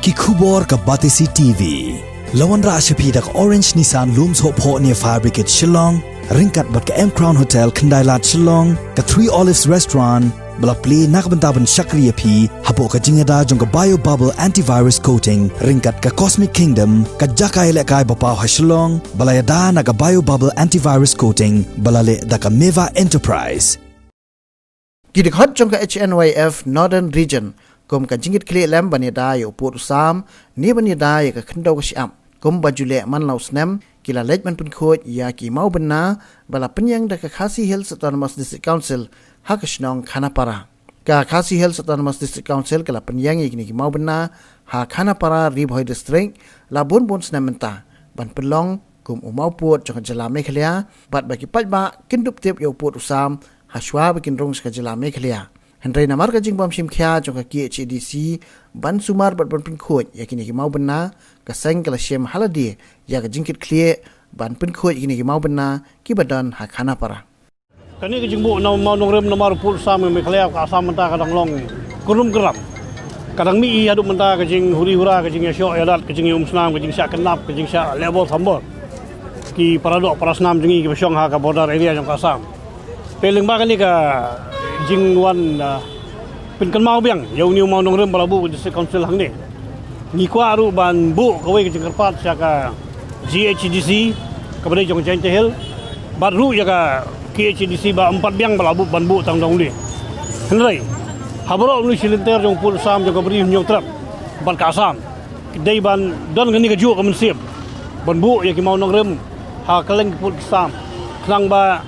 ki khubor ka Batisi TV lawan ra ashapi dak Orange Nissan Looms Hope Ho near Fire Brigade Shillong ringkat bat ka M Crown Hotel Khandailat Shillong ka Three Olives Restaurant bala play nakbentaban Shakriya P hapo ka jingada jong ka Bio Bubble Antivirus Coating ringkat ka Cosmic Kingdom ka Jakai lekai bapaw ha Shillong bala yada na ka Bio Bubble Antivirus Coating bala le da ka Meva Enterprise Dkhot jong ka Hnyf Northern Region kum ka jingit kli lem banida yo put sam ni banida ya ka khndo ka siam kum bajule man lausnem kila lej man Pynkhuid ya ki Mawbynna bala penyang da ka Khadc Hills Autonomous District Council hakashnong Khanapara ka Khadc Hills Autonomous District Council kala penyang ya ki Mawbynna ha Khanapara Ribhoi District la bun snamenta ban pelong kum umau put jong jala mekhlya bat bagi pajba kindup tip yo put sam Hashwa bikin rong ska jela mekhlya Henry namar ka jingbam sim khya jong ka KHDC ban sumar bat ban Pynkhuid yakini ki Mawbynna ka seng kala shem haladi ya ka jingkit klie ban Pynkhuid yakini ki Mawbynna ki badan ha Khanapara kani ka jingbu na maunong rem namar pul sam mekhlya ka asam menta kadang long kurum geram kadang mi adu menta ka jing huri hura ka jing syok yadat ka jing umsnam ka jing syak kenap ka jing syak level sambor ki paradok parasnam jingi ki syong ha ka border area jong ka asam Peling ba kani ka jingwan pinkan mau biang yau niu mau nongrem balabu district council hang ni ni kwa ru ban bu kawai ke jingkarpat sia ka GHDC ka badai jong Chente Hill bat ru ya ka KHDC ba 4 biang balabu ban bu tang dong ni henrai habro nu silinter jong pul sam jong ka bri nyong trap ban ka asam dei ban don ngani ka ju ka mensip ban bu ya ki mau nongrem ha kaleng pul sam klang ba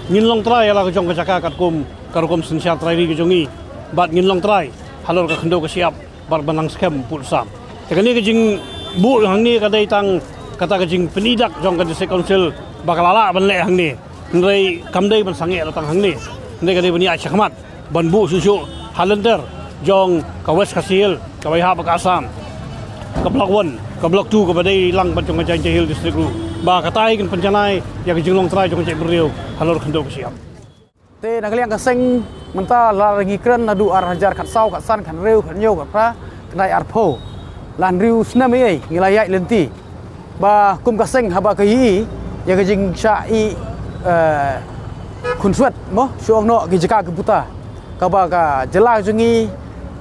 ngin long try ala ko jong ka jaka kat kum karukum sensial try ri jongi bat ngin long try halor ka khndo ka siap bar banang scam pul sam tekani ka jing bu hang ni ka dai tang kata ka jing penidak jong ka district council bakalala ban le hang ni ndrei kam dai ban sange tang hang ni ndai ka dai bani acha khamat ban bu susu halender jong ka west kasil ka bai ha ba asam ka block 1 ka block 2 ka badai lang ban jong ka Chente Hill district ru ba katai kan penjanai ya ka jing long try jong ka cek beriu halor khndo ka siap te nakaliang ka seng menta la ragi kren adu ar hajar kat sau kat san kan reu kan yo kat pra knai arpho lan riu snam ei ngilayai lenti ba kum ka seng haba ka yi ya ka jing sha i kun suat mo suang no ki jaka ke buta ka ba ka jela jungi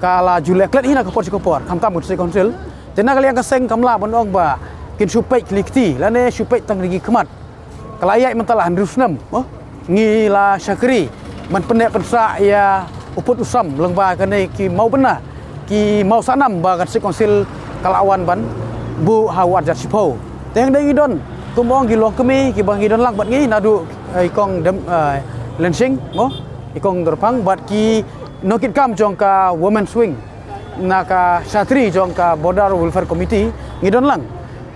ka la jule klet hina ka por sikopor kam tam ku council te nakaliang ka seng kamla bonong ba kin supek klikti lane supek tang rigi kemat kalayai menta la riu snam mo ngi la Syakri man penek pensa ya uput usam lengba kane ki Mawbynna ki mau sanam ba kan konsil kalawan ban bu hawat jat sipo teng dei don tumong ki lo kemi ki bang idon lang bat ngi nadu ikong dem lensing mo ikong derpang bat ki nokit kam jong ka women swing naka Syakri jong ka border welfare committee ngidon lang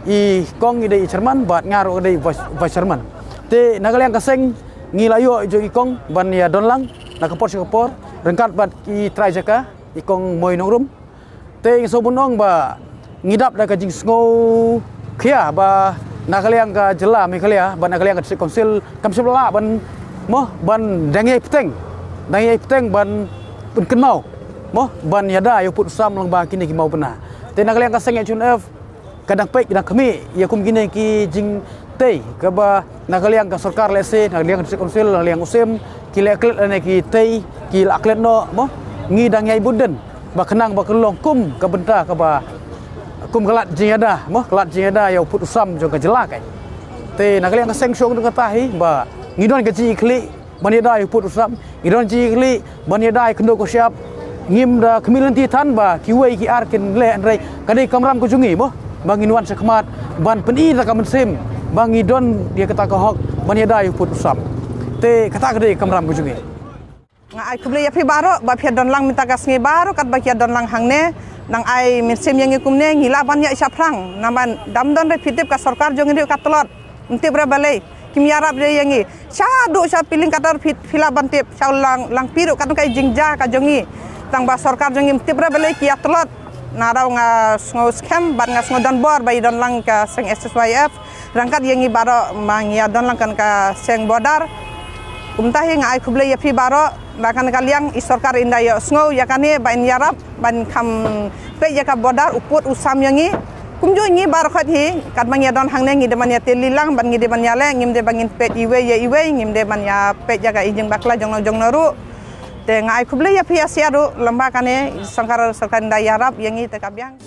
I kong ide chairman bat ngaro ide vice chairman te nagaliang kaseng ngilayo jo ikong ban ya donlang nakapor sikapor rengkat bat ki try jaka ikong moy nongrum te sobunong ba ngidap da ka jing sngo khia ba nakaliang ka jela mekhalia ban nakaliang ka district council kam sebla ban mo ban dangai peteng ban penkenau mo ban yada yo put sam lang ba kini ki Mawbynna te nakaliang ka seng Hnyf kadang pek kadang kami ya kum kini ki jing tei ke ba nakaliang ka sarkar lese nakaliang district council nakaliang usem ki leklet ane ki tei ki laklet no mo ngi dang yai buden ba kenang ba kelong kum ka benta ka ba kum kelat jingada mo kelat jingada ya put usam jong ka jelak ai te nakaliang ka seng syong ka tahi ba ngidon ka ji kli bani dai put usam ngidon ji kli bani dai kendo ko siap ngim da kemilanti tan ba ki wei ki arkin le andrei kadai kamram ko jungi mo banginuan sekmat ban peni ta kam sim bangidon dia kata ko hok banyada yu put usam te kata gede kamram gujungi nga ai kuble ya phi baro ba phi don lang minta kasngi baro kat ba kia don lang hangne nang ai mirsim yang kumne ngila ban ya syafrang naman damdon re fitip ka sarkar jong ri ka tolot untip re balai kimyarap re yangi syadu sya piling katar fila bantip syaulang lang piru kat kai jingja ka jongi tang ba sarkar jongi untip re balai kia tolot narau nga sngo scam ban nga sngo don bor bai don lang ka seng SSYF rangkat yangi baro mangia don lang kan ka seng bodar umtahi nga ai kuble ya phi baro bahkan kalian isorkar indah yo snow ya kan ban yarap ban kam pe ya ka bodar uput usam yangi kumjo ngi bar khat hi kat bang ya don hang ne ngi de man ya telilang ban ngi de ban ya le ngim de bangin pet iwe ya iwe ngim de ban ya pet ya ka ijing bakla jong naru te ngai kuble ya pia siaru lamba kane sangkar sarkan indah yarap yangi te kabyang